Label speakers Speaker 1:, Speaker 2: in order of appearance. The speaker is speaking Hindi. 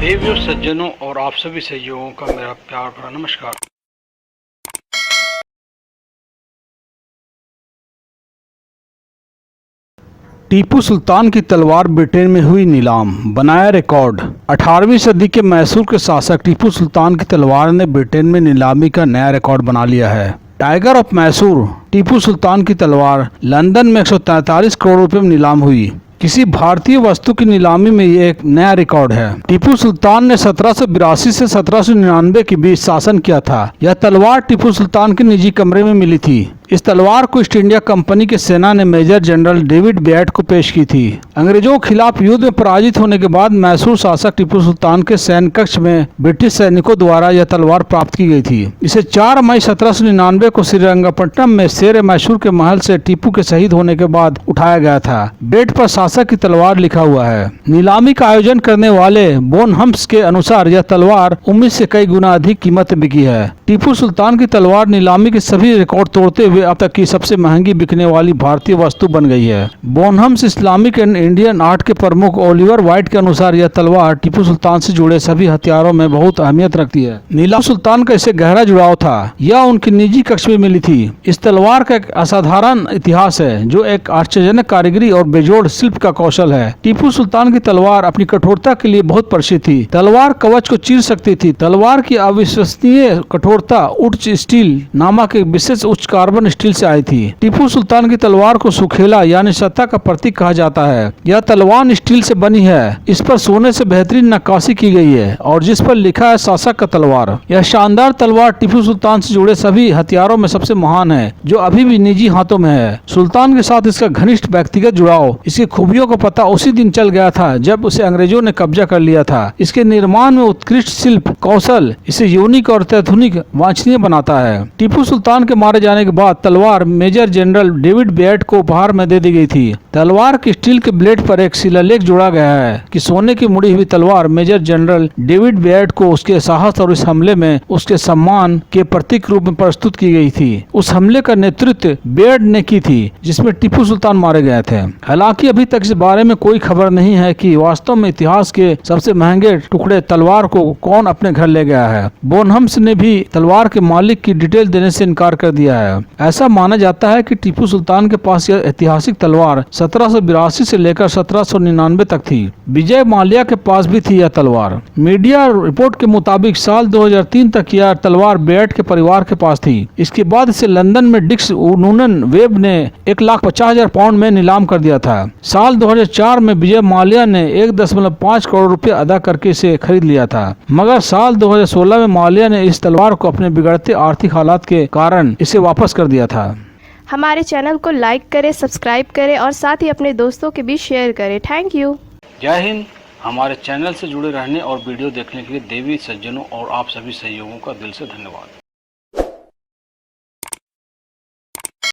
Speaker 1: देवियों, सज्जनों और आप सभी सहयोगों का मेरा प्यार भरा नमस्कार। टीपू सुल्तान की तलवार ब्रिटेन में हुई नीलाम, बनाया रिकॉर्ड। 18वीं सदी के मैसूर के शासक टीपू सुल्तान की तलवार ने ब्रिटेन में नीलामी का नया रिकॉर्ड बना लिया है। टाइगर ऑफ मैसूर टीपू सुल्तान की तलवार लंदन में 143 करोड़ रुपए में नीलाम हुई। किसी भारतीय वस्तु की नीलामी में ये एक नया रिकॉर्ड है। टीपू सुल्तान ने 1782 से 1799 के बीच शासन किया था। यह तलवार टीपू सुल्तान के निजी कमरे में मिली थी। इस तलवार को ईस्ट इंडिया कंपनी के सेना ने मेजर जनरल डेविड बेट को पेश की थी। अंग्रेजों के खिलाफ युद्ध में पराजित होने के बाद मैसूर शासक टीपू सुल्तान के सैन्य कक्ष में ब्रिटिश सैनिकों द्वारा यह तलवार प्राप्त की गई थी। इसे 4 मई 1799 को श्रीरंगपट्टनम में शेर मैसूर के महल से टीपू के शहीद होने के बाद उठाया गया था। बेट पर शासक की तलवार लिखा हुआ है। नीलामी का आयोजन करने वाले बोनहम्स के अनुसार यह तलवार उम्मीद से कई गुना अधिक कीमत में बिकी है। टीपू सुल्तान की तलवार नीलामी के सभी रिकॉर्ड तोड़ते हुए अब तक की सबसे महंगी बिकने वाली भारतीय वस्तु बन गई है। बोनहम्स इस्लामिक एंड इंडियन आर्ट के प्रमुख ओलिवर वाइट के अनुसार यह तलवार टीपू सुल्तान से जुड़े सभी हथियारों में बहुत अहमियत रखती है। नीलाम सुल्तान का इससे गहरा जुड़ाव था। यह उनकी निजी कक्ष में मिली थी। इस तलवार का एक असाधारण इतिहास है जो एक आश्चर्यजनक कारीगरी और बेजोड़ शिल्प का कौशल है। टीपू सुल्तान की तलवार अपनी कठोरता के लिए बहुत प्रसिद्ध थी। तलवार कवच को चीर सकती थी। तलवार की अविश्वसनीय कठोरता उच्च स्टील नामक एक विशेष उच्च कार्बन स्टील से आई थी। टीपू सुल्तान की तलवार को सुखेला यानी सत्ता का प्रतीक कहा जाता है। यह तलवार स्टील से बनी है। इस पर सोने से बेहतरीन नक्काशी की गई है और जिस पर लिखा है शासक का तलवार। यह शानदार तलवार टीपू सुल्तान से जुड़े सभी हथियारों में सबसे महान है जो अभी भी निजी हाथों में है। सुल्तान के साथ इसका घनिष्ठ व्यक्तिगत जुड़ाव, इसकी खूबियों का पता उसी दिन चल गया था जब उसे अंग्रेजों ने कब्जा कर लिया था। इसके निर्माण में उत्कृष्ट शिल्प कौशल इसे यूनिक और अत्याधुनिक वांछनीय बनाता है। टीपू सुल्तान के मारे जाने के बाद तलवार मेजर जनरल डेविड बेट को उपहार में दे दी गई थी। तलवार के स्टील के ब्लेड पर एक शिलालेख जोड़ा गया है कि सोने की मुड़ी हुई तलवार मेजर जनरल डेविड बेट को उसके साहस और इस हमले में उसके सम्मान के प्रतीक रूप में प्रस्तुत की गई थी। उस हमले का नेतृत्व बेट ने की थी जिसमें टीपू सुल्तान मारे गए थे। हालांकि अभी तक इस बारे में कोई खबर नहीं है कि वास्तव में इतिहास के सबसे महंगे टुकड़े तलवार को कौन अपने घर ले गया है। बोनहम्स ने भी तलवार के मालिक की डिटेल देने से इनकार कर दिया है। ऐसा माना जाता है कि टीपू सुल्तान के पास यह ऐतिहासिक तलवार 1782 से लेकर 1799 तक थी। विजय माल्या के पास भी थी यह तलवार। मीडिया रिपोर्ट के मुताबिक साल 2003 तक यह तलवार बेट के परिवार के पास थी। इसके बाद इसे लंदन में डिक्स नूनन वेब ने 1,50,000 पाउंड में नीलाम कर दिया था। साल 2004 में विजय माल्या ने 1.5 करोड़ रुपए अदा करके इसे खरीद लिया था, मगर साल 2016 में माल्या ने इस तलवार को अपने बिगड़ते आर्थिक हालात के कारण इसे वापस कर दिया था।
Speaker 2: हमारे चैनल को लाइक करें, सब्सक्राइब करें और साथ ही अपने दोस्तों के बीच शेयर करें। Thank you.
Speaker 1: जय हिंद। हमारे चैनल से जुड़े रहने और वीडियो देखने के लिए देवी, सज्जनों और आप सभी सहयोगों का दिल से धन्यवाद।